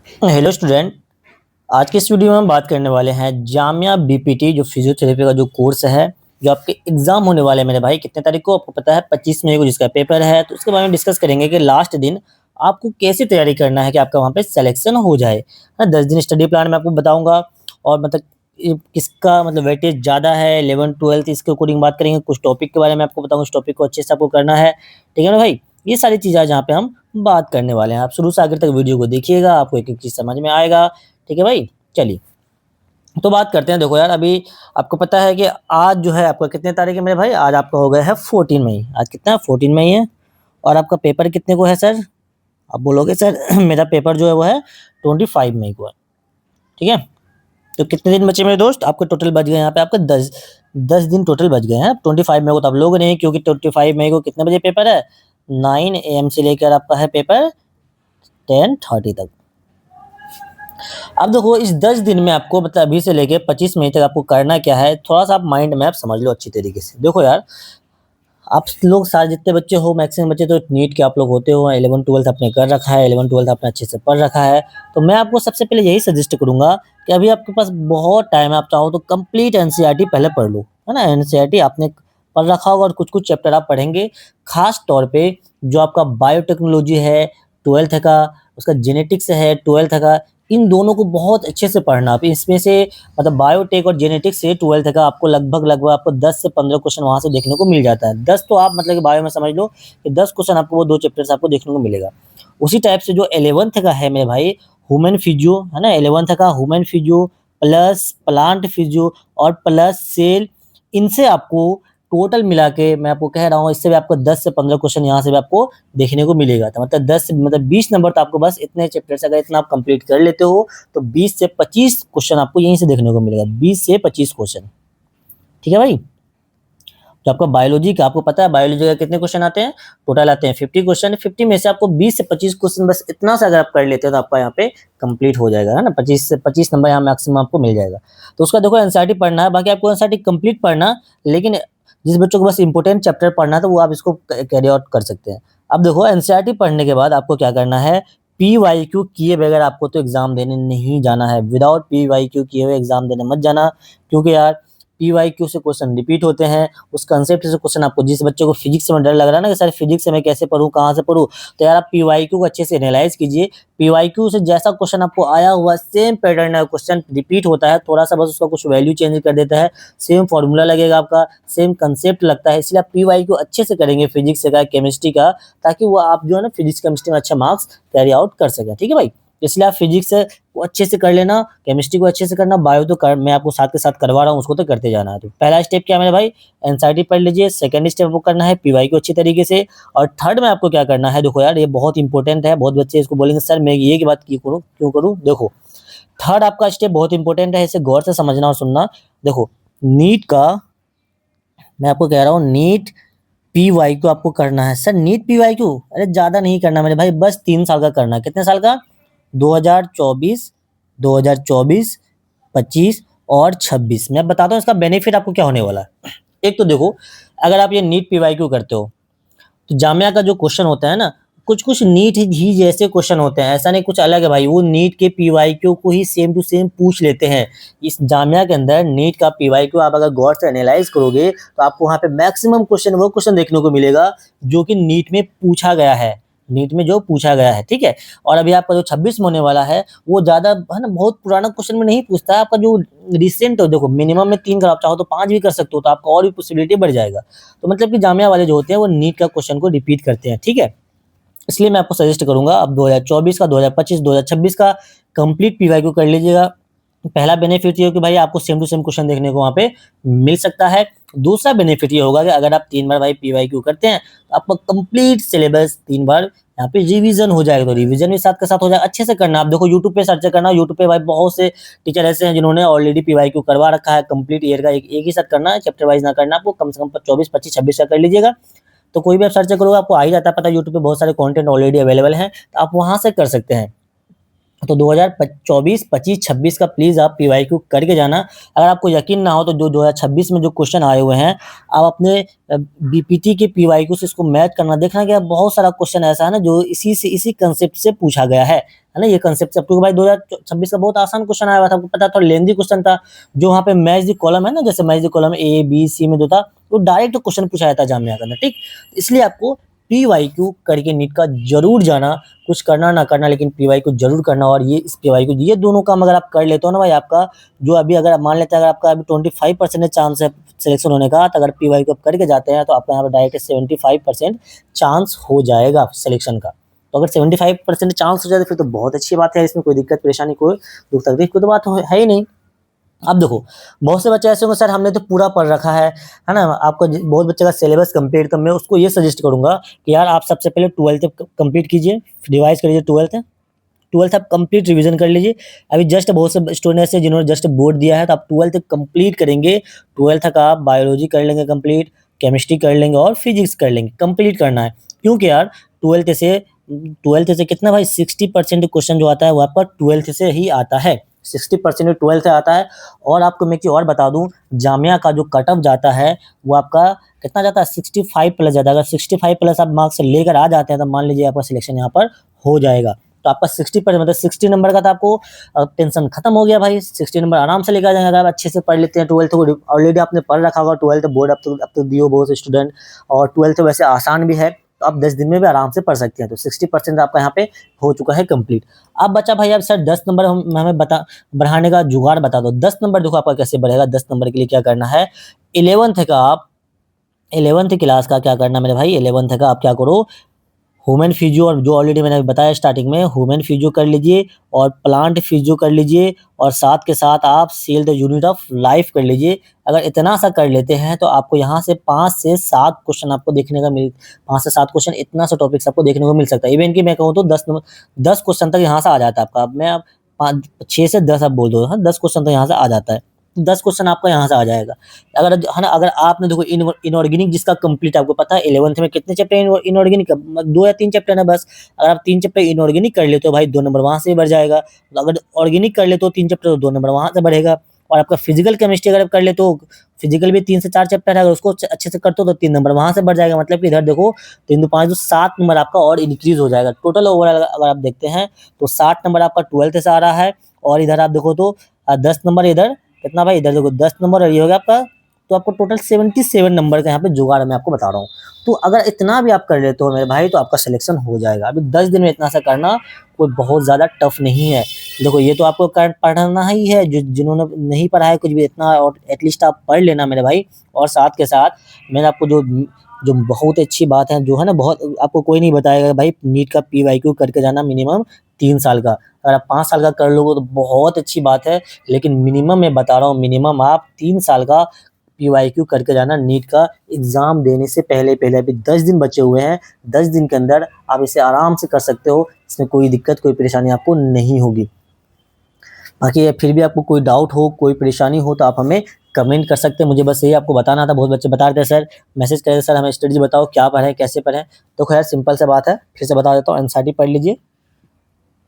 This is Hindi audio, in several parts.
Hello student. आज के इस वीडियो में हम बात करने वाले हैं जामिया बीपीटी जो फिजियोथेरेपी का जो कोर्स है, जो आपके एग्जाम होने वाले हैं मेरे भाई कितने तारीख को आपको पता है? 25 मई को जिसका पेपर है। तो उसके बारे में डिस्कस करेंगे कि लास्ट दिन आपको कैसे तैयारी करना है कि आपका वहाँ पे सिलेक्शन हो जाए ना। 10 दिन स्टडी प्लान मैं आपको बताऊंगा और मतलब किसका मतलब वेटेज ज़्यादा है, 11th-12th इसके अकॉर्डिंग बात करेंगे। कुछ टॉपिक के बारे में आपको बताऊंगा, उस टॉपिक को अच्छे से आपको करना है, ठीक है ना भाई। ये सारी चीज़ें जहाँ पे हम बात करने वाले हैं, आप शुरू से आखिर तक वीडियो को देखिएगा, आपको एक एक चीज़ समझ में आएगा, ठीक है भाई। चलिए तो बात करते हैं। देखो यार, अभी आपको पता है कि आज जो है आपका कितने तारीख है मेरे भाई? आज आपका हो गया है 14 मई। आज कितना है? 14 मई है। और आपका पेपर कितने को है सर? आप बोलोगे सर मेरा पेपर जो है वो है 25 मई को है, ठीक है। तो कितने दिन बचे मेरे दोस्त? आपके टोटल बच गए यहाँ पे आपके 10 दिन टोटल बच गए हैं। 25 मई को तो आप लोग नहीं, क्योंकि 25 मई को कितने बजे पेपर है? 9 AM से लेकर आपका है पेपर 10:30 तक। अब देखो इस 10 दिन में आपको मतलब अभी से लेके 25 मई तक आपको करना क्या है, थोड़ा-सा आप माइंड मैप समझ लो अच्छी तरीके से। देखो यार, आप लोग सारे जितने बच्चे हो, मैक्सिमम बच्चे तो नीट के आप लोग होते हो, 11th-12th आपने कर रखा है, 11th-12th आपने अच्छे से पढ़ रखा है। तो मैं आपको सबसे पहले यही सजेस्ट करूँगा कि अभी आपके पास बहुत टाइम है, आप चाहो तो कंप्लीट एनसीईआरटी पहले पढ़ लो, है ना? एनसीईआरटी आपने पढ़ रखा होगा और कुछ-कुछ चैप्टर आप पढ़ेंगे। ख़ास तौर पे जो आपका बायोटेक्नोलॉजी है 12th का, उसका जेनेटिक्स है 12th का, इन दोनों को बहुत अच्छे से पढ़ना। आप इसमें से मतलब बायोटेक और जेनेटिक्स से 12th का आपको लगभग आपको 10 से 15 क्वेश्चन वहाँ से देखने को मिल जाता है। 10 तो आप मतलब कि बायो में समझ लो कि 10 क्वेश्चन आपको वो 2 चैप्टर से आपको देखने को मिलेगा। उसी टाइप से जो 11th का है मेरे भाई, ह्यूमन फिजियो, है ना? 11th का human physio plus plant physio और प्लस सेल, इनसे आपको टोटल मिला के मैं आपको कह रहा हूँ, इससे भी आपको 10 से 15 क्वेश्चन यहाँ से भी आपको देखने को मिलेगा। तो मतलब 10 मतलब 20 नंबर तो आपको बस इतने चैप्टर से अगर इतना आप कंप्लीट कर लेते हो तो 20 से 25 क्वेश्चन आपको यहीं से देखने को मिलेगा। 20 से 25 क्वेश्चन, ठीक है भाई। तो आपका बायोलॉजी का आपको पता है बायोलॉजी का कितने क्वेश्चन आते हैं? टोटल आते हैं 50 क्वेश्चन। 50 में से आपको 20 से 25 क्वेश्चन, बस इतना सा अगर आप कर लेते हो तो आपका यहाँ पे कंप्लीट हो जाएगा, है ना? 25 से 25 नंबर यहाँ मैक्सिमम आपको मिल जाएगा। तो उसका देखो एनसीईआरटी पढ़ना है, बाकी आपको एनसीईआरटी कंप्लीट पढ़ना, लेकिन जिस बच्चों को बस इंपॉर्टेंट चैप्टर पढ़ना है तो वो आप इसको कैरी आउट कर सकते हैं। अब देखो एनसीईआरटी पढ़ने के बाद आपको क्या करना है, पीवाईक्यू किए बगैर आपको तो एग्जाम देने नहीं जाना है। विदाउट पीवाईक्यू किए हुए एग्जाम देने मत जाना, क्योंकि यार पीवाईक्यू से क्वेश्चन रिपीट होते हैं। उस कंसेप्ट से क्वेश्चन आपको, जिस बच्चे को फिजिक्स में डर लग रहा है ना कि सर फिजिक्स से मैं कैसे पढ़ूँ, कहाँ से पढ़ूँ, तो यार आप पीवाईक्यू को अच्छे से एनालाइज कीजिए। पीवाईक्यू से जैसा क्वेश्चन आपको आया हुआ सेम पैटर्न है, क्वेश्चन रिपीट होता है, थोड़ा सा बस उसका कुछ वैल्यू चेंज कर देता है, सेम फॉर्मूला लगेगा आपका, सेम कंसेप्ट लगता है। इसलिए आप पीवाईक्यू अच्छे से करेंगे फिजिक्स का, केमिस्ट्री का, ताकि वो आप जो है ना फिजिक्स केमिस्ट्री में अच्छा मार्क्स कैरी आउट कर सकें, ठीक है भाई। इसलिए आप फिजिक्स को अच्छे से कर लेना, केमिस्ट्री को अच्छे से करना, बायो तो कर मैं आपको साथ के साथ करवा रहा हूँ, उसको तो करते जाना है। तो पहला स्टेप क्या है मेरे भाई? एनसीईआरटी पढ़ लीजिए। सेकंड स्टेप आपको करना है पीवाई को अच्छी तरीके से। और थर्ड में आपको क्या करना है, देखो यार ये बहुत इंपॉर्टेंट है। बहुत बच्चे इसको बोलेंगे सर मैं ये की बात क्यों करूँ? देखो थर्ड आपका स्टेप बहुत इंपॉर्टेंट है, इसे गौर से समझना और सुनना। देखो नीट का, मैं आपको कह रहा हूँ नीट पीवाईक्यू आपको करना है। सर नीट पीवाईक्यू, अरे ज्यादा नहीं करना मेरे भाई, बस 3 साल का करना है। कितने साल का? 2024, 2024, 25 और 26। मैं बताता हूँ इसका बेनिफिट आपको क्या होने वाला है। एक तो देखो, अगर आप ये नीट पीवाईक्यू करते हो तो जामिया का जो क्वेश्चन होता है ना, कुछ-कुछ नीट ही जैसे क्वेश्चन होते हैं, ऐसा नहीं कुछ अलग है भाई। वो नीट के पीवाईक्यू को ही सेम टू सेम पूछ लेते हैं। इस जामिया के अंदर नीट का पीवाईक्यू आप अगर गौर से एनालाइज़ करोगे तो आपको वहाँ पे मैक्सिमम क्वेश्चन वो क्वेश्चन देखने को मिलेगा जो कि नीट में पूछा गया है। नीट में जो पूछा गया है, ठीक है? और अभी आपका जो 26 में होने वाला है, वो ज़्यादा है ना बहुत पुराना क्वेश्चन में नहीं पूछता है। आपका जो रिसेंट हो, देखो मिनिमम में 3 आप चाहो तो 5 भी कर सकते हो, तो आपका और भी पॉसिबिलिटी बढ़ जाएगा। तो मतलब कि जामिया वाले जो होते हैं वो नीट का क्वेश्चन को रिपीट करते हैं, ठीक है? इसलिए मैं आपको सजेस्ट करूँगा आप 2024 का, 2025, 2026 का कंप्लीट पीवाईक्यू कर लीजिएगा। पहला बेनिफिट ये हो कि भाई आपको सेम टू सेम क्वेश्चन देखने को वहाँ पे मिल सकता है। दूसरा बेनिफिट ये होगा कि अगर आप 3 बार भाई पीवाईक्यू करते हैं तो आपका कंप्लीट सिलेबस 3 बार यहाँ पे रिवीजन हो जाएगा। तो रिवीजन भी साथ के साथ हो जाएगा। अच्छे से करना, आप देखो यूट्यूब पे सर्च करना, यूट्यूब पे भाई बहुत से टीचर ऐसे हैं जिन्होंने ऑलरेडी पीवाईक्यू करवा रखा है। कंप्लीट ईयर का एक ही साथ करना है, चैप्टर वाइज ना करना, आपको कम से कम 24, 25, 26 का कर लीजिएगा। तो कोई भी आप सर्च करोगे आपको आ ही जाता है पता, यूट्यूब पे बहुत सारे कंटेंट ऑलरेडी अवेलेबल हैं, तो आप वहाँ से कर सकते हैं। तो 2024, 25, 26 का प्लीज़ आप पीवाईक्यू करके जाना। अगर आपको यकीन ना हो तो जो 2026 में जो क्वेश्चन आए हुए हैं, आप अपने बीपीटी के पीवाईक्यू से इसको मैच करना, देखना कि बहुत सारा क्वेश्चन ऐसा है ना जो इसी कंसेप्ट से पूछा गया है ना? ये कंसेप्ट से, क्योंकि भाई 2026 का बहुत आसान क्वेश्चन आया हुआ था, आपको पता है, थोड़ा लेंथी क्वेश्चन था। जो वहाँ पे मैच द कॉलम है ना, जैसे match the column A, B, C में जो था, वो डायरेक्ट क्वेश्चन पूछा जाता है जामिया के अंदर, ठीक? इसलिए आपको पीवाईक्यू करके नीट का जरूर जाना, कुछ करना ना करना, लेकिन पीवाईक्यू जरूर करना। और ये इस पीवाईक्यू, ये दोनों काम अगर आप कर लेते हो ना भाई, आपका जो अभी, अगर मान लेते हैं अगर आपका अभी 25% चांस है सिलेक्शन होने का, तो अगर पीवाईक्यू आप करके जाते हैं तो आपका यहाँ पर डायरेक्ट 75% चांस हो जाएगा सिलेक्शन का। तो अगर 75% चांस हो जाए तो फिर तो बहुत अच्छी बात है, इसमें कोई दिक्कत परेशानी, कोई दुख तकलीफ की तो बात है ही नहीं। अब देखो, बहुत से बच्चे ऐसे होंगे, सर हमने तो पूरा पढ़ रखा है ना? आपको बहुत बच्चे का सिलेबस कंप्लीट कर, मैं उसको ये सजेस्ट करूंगा कि यार आप सबसे पहले 12th कंप्लीट कीजिए, रिवाइज करिए 12th आप कंप्लीट रिवीजन कर लीजिए। अभी जस्ट बहुत से स्टूडेंट्स हैं जिन्होंने जस्ट बोर्ड दिया है, तो आप 12th कंप्लीट करेंगे। 12th का आप बायोलॉजी कर लेंगे कंप्लीट, केमिस्ट्री कर लेंगे और फिजिक्स कर लेंगे, कंप्लीट करना है। क्योंकि यार 12th से कितना भाई 60% क्वेश्चन जो आता है वो आपका 12th से ही आता है, 60% 12th से आता है। और आपको मैं एक चीज और बता दूं, जामिया का जो कट ऑफ जाता है वो आपका कितना जाता है, 65 प्लस जाता है। अगर 65 प्लस आप मार्क्स लेकर आ जाते हैं तो मान लीजिए आपका सिलेक्शन यहाँ पर हो जाएगा। तो आपका 60% मतलब 60 नंबर का, तो आपको टेंशन खत्म हो गया भाई, 60 नंबर आराम से लेकर आ जाएंगे अगर आप अच्छे से पढ़ लेते हैं। 12th को ऑलरेडी आपने पढ़ रखा होगा, 12th बोर्ड अब तो दियो बहुत से स्टूडेंट, और 12th वैसे आसान भी है, तो आप 10 दिन में भी आराम से पढ़ सकते हैं। तो 60% आपका यहाँ पे हो चुका है कंप्लीट। अब बचा भाई, अब सर 10 नंबर हमें बढ़ाने का जुगाड़ बता दो। 10 नंबर देखो आपका कैसे बढ़ेगा। 10 नंबर के लिए क्या करना है, 11th क्लास का क्या करना है मेरे भाई, 11th का आप क्या करो, ह्यूमन फिजियो, और जो ऑलरेडी मैंने बताया स्टार्टिंग में, ह्यूमन फिजियो कर लीजिए और प्लांट फिजियो कर लीजिए, और साथ के साथ आप sell the unit of life कर लीजिए। अगर इतना सा कर लेते हैं तो आपको यहाँ से 5 से 7 क्वेश्चन आपको देखने का 5 से 7 क्वेश्चन, इतना सा टॉपिक्स आपको देखने को मिल सकता है। इवन कि मैं कहूँ तो 10 क्वेश्चन तक यहाँ से आ जाता है आपका। अब मैं अब 6 से 10 आप बोल दो, हाँ 10 क्वेश्चन तक यहाँ से आ जाता है। 10 क्वेश्चन आपका यहाँ से आ जाएगा। अगर है ना, अगर आपने देखो इनऑर्गेनिक जिसका कंप्लीट, आपको पता है 11th में कितने चैप्टर इनऑर्गेनिक, 2 या 3 चैप्टर है बस। अगर आप 3 चैप्टर इनऑर्गेनिक कर लेते हो भाई, 2 नंबर वहां से बढ़ जाएगा। तो अगर ऑर्गेनिक कर लेते हो 3 चैप्टर, तो 2 नंबर वहां से बढ़ेगा। और आपका फिजिकल केमिस्ट्री अगर आप कर लेते हो, फिजिकल भी 3 से 4 चैप्टर है, अगर उसको अच्छे से करते हो तो 3 नंबर वहां से बढ़ जाएगा। मतलब कि इधर देखो 3 2 5 7 नंबर आपका और इंक्रीज हो जाएगा। टोटल ओवरऑल अगर आप देखते हैं तो 60 नंबर आपका 12th से आ रहा है। और इधर आप देखो तो 10 नंबर, इधर कितना भाई, इधर देखो 10 नंबर, और ये हो गया आपका, तो आपको टोटल 77 नंबर का यहाँ पे जुगाड़ मैं आपको बता रहा हूँ। तो अगर इतना भी आप कर लेते हो मेरे भाई, तो आपका सिलेक्शन हो जाएगा। अभी 10 दिन में इतना सा करना कोई बहुत ज़्यादा टफ नहीं है। देखो ये तो आपको पढ़ना ही है, जो जिन्होंने नहीं पढ़ा है कुछ भी, इतना और एटलीस्ट आप पढ़ लेना मेरे भाई। और साथ के साथ मैंने आपको जो जो बहुत अच्छी बात है, जो है ना, बहुत आपको कोई नहीं बताएगा भाई, नीट का पीवाईक्यू करके जाना मिनिमम 3 साल का। अगर आप 5 साल का कर लोगे तो बहुत अच्छी बात है, लेकिन मिनिमम मैं बता रहा हूँ, मिनिमम आप 3 साल का पीवाईक्यू करके जाना नीट का एग्जाम देने से पहले पहले। अभी 10 दिन बचे हुए हैं, 10 दिन के अंदर आप इसे आराम से कर सकते हो, इसमें कोई दिक्कत कोई परेशानी आपको नहीं होगी। बाकी फिर भी आपको कोई डाउट हो, कोई परेशानी हो, तो आप हमें कमेंट कर सकते हैं। मुझे बस यही आपको बताना था। बहुत बच्चे बता रहे थे सर, मैसेज कर रहे थे सर हमें स्ट्रेटजी बताओ, क्या पढ़ें कैसे पढ़ें। तो खैर सिंपल सा बात है, फिर से बता देता हूँ, एनसीईआरटी पढ़ लीजिए,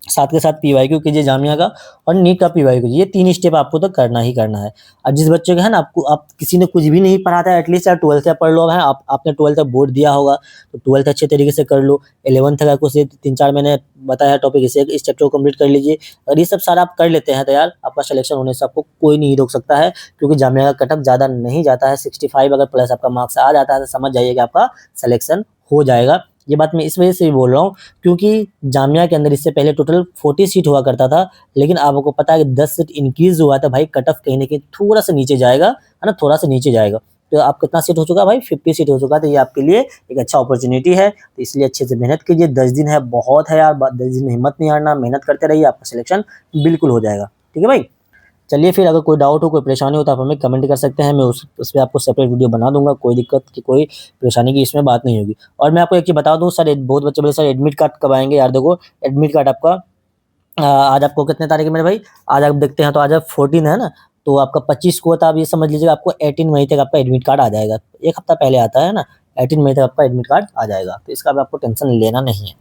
साथ के साथ पीवाईक्यू कीजिए जामिया का, और नीट का पीवाईक्यू कीजिए। ये 3 स्टेप आपको तो करना ही करना है। और जिस बच्चे का है ना, आपको आप किसी ने कुछ भी नहीं पढ़ा था, एटलीस्ट यार 12th पढ़ लो। है आपने 12th बोर्ड दिया होगा तो 12th अच्छे तरीके से कर लो। 11th का कुछ 3-4 मैंने बताया टॉपिक, इस चैप्टर को कंप्लीट कर लीजिए। अगर ये सब सारा आप कर लेते हैं तो यार आपका सिलेक्शन होने से आपको कोई नहीं रोक सकता है, क्योंकि जामिया का कटअप ज़्यादा नहीं जाता है। 65 अगर प्लस आपका मार्क्स आ जाता है तो समझ जाइए कि आपका सिलेक्शन हो जाएगा। ये बात मैं इस वजह से भी बोल रहा हूँ, क्योंकि जामिया के अंदर इससे पहले टोटल 40 सीट हुआ करता था, लेकिन आपको पता है कि 10 सीट इंक्रीज हुआ था भाई। कट ऑफ कहीं ना कहीं थोड़ा सा नीचे जाएगा, है ना, थोड़ा सा नीचे जाएगा। तो आप कितना सीट हो चुका है भाई, 50 सीट हो चुका है। तो ये आपके लिए एक अच्छा अपॉर्चुनिटी है, तो इसलिए अच्छे से मेहनत कीजिए। 10 दिन है, बहुत है यार, 10 दिन में हिम्मत नहीं हारना, मेहनत करते रहिए, आपका सिलेक्शन बिल्कुल हो जाएगा। ठीक है भाई, चलिए फिर अगर कोई डाउट हो, कोई परेशानी हो, तो आप हमें कमेंट कर सकते हैं। मैं उस पे आपको सेपरेट वीडियो बना दूंगा। कोई दिक्कत की, कोई परेशानी की इसमें बात नहीं होगी। और मैं आपको एक चीज़ बता दूं सर, बहुत बच्चे बोले सर एडमिट कार्ड कब आएंगे। यार देखो, एडमिट कार्ड आपका आज आपको कितने तारीख है मेरे भाई, आज आप देखते हैं तो आज आप 14 है ना, तो आपका 25 को था। आप ये समझ लीजिएगा आपको 18 मई तक आपका एडमिट कार्ड आ जाएगा। एक हफ्ता पहले आता है ना, 18 मई तक आपका एडमिट कार्ड आ जाएगा, तो इसका भी आपको टेंशन लेना नहीं है।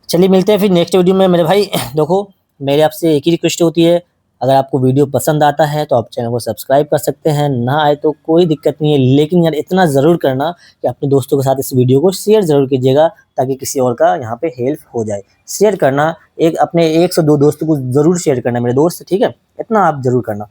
चलिए मिलते हैं फिर नेक्स्ट वीडियो में मेरे भाई। देखो मेरे आपसे एक ही रिक्वेस्ट होती है, अगर आपको वीडियो पसंद आता है तो आप चैनल को सब्सक्राइब कर सकते हैं, ना आए तो कोई दिक्कत नहीं है, लेकिन यार इतना ज़रूर करना कि अपने दोस्तों के साथ इस वीडियो को शेयर ज़रूर कीजिएगा, ताकि किसी और का यहाँ पे हेल्प हो जाए। शेयर करना, एक अपने 1 से 2 दोस्तों को ज़रूर शेयर करना मेरे दोस्त, ठीक है? इतना आप ज़रूर करना।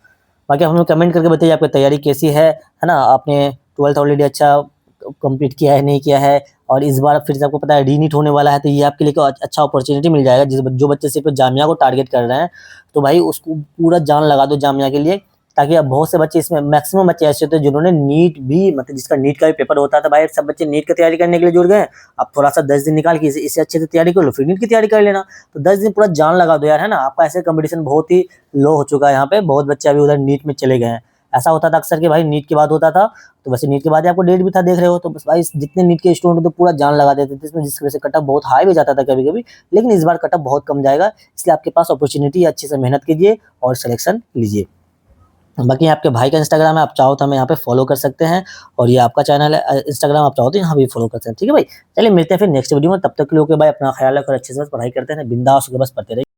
बाकी आप हमें कमेंट करके बताइए आपकी तैयारी कैसी है ना? आपने 12th ऑलरेडी अच्छा कंप्लीट किया है, नहीं किया है, और इस बार फिर से आपको पता है रीनीट होने वाला है, तो ये आपके लिए एक अच्छा अपॉर्च्युनिटी मिल जाएगा। जो बच्चे सिर्फ़ जामिया को टारगेट कर रहे हैं, तो भाई उसको पूरा जान लगा दो जामिया के लिए, ताकि अब बहुत से बच्चे इसमें मैक्सिमम बच्चे ऐसे होते हैं जिन्होंने नीट भी, मतलब जिसका नीट का भी पेपर होता था भाई, सब बच्चे नीट की तैयारी करने के लिए जुड़ गए। अब थोड़ा-सा 10 दिन निकाल के इससे अच्छे से तैयारी कर लो, फिर नीट की तैयारी कर लेना। तो 10 दिन पूरा जान लगा दो यार, है ना? आपका ऐसे कॉम्पिटिशन बहुत ही लो हो चुका है यहाँ पे, बहुत बच्चे अभी उधर नीट में चले गए हैं। ऐसा होता था अक्सर कि भाई नीट के बाद होता था, तो वैसे नीट के बाद ही आपको डेट भी था, देख रहे हो, तो बस भाई जितने नीट के स्टूडेंट तो पूरा जान लगा देते थे इसमें, जिसकी वजह से कट ऑफ बहुत हाई भी जाता था कभी-कभी, लेकिन इस बार कट ऑफ बहुत कम जाएगा, इसलिए आपके पास अपॉर्च्युनिटी है, अच्छे से मेहनत कीजिए और सिलेक्शन लीजिए। बाकी आपके भाई का इंस्टाग्राम है, आप चाहो तो हमें यहाँ पे फॉलो कर सकते हैं, और ये आपका चैनल है इंस्टाग्राम, आप चाहो तो यहाँ भी फॉलो कर सकते हैं, ठीक है भाई? चलिए मिलते हैं फिर नेक्स्ट वीडियो में, तब तक के लिए ओके बाय, अपना ख्याल रखो और अच्छे से बस पढ़ाई करते रहें, बिंदास होके बस पढ़ते रहिए।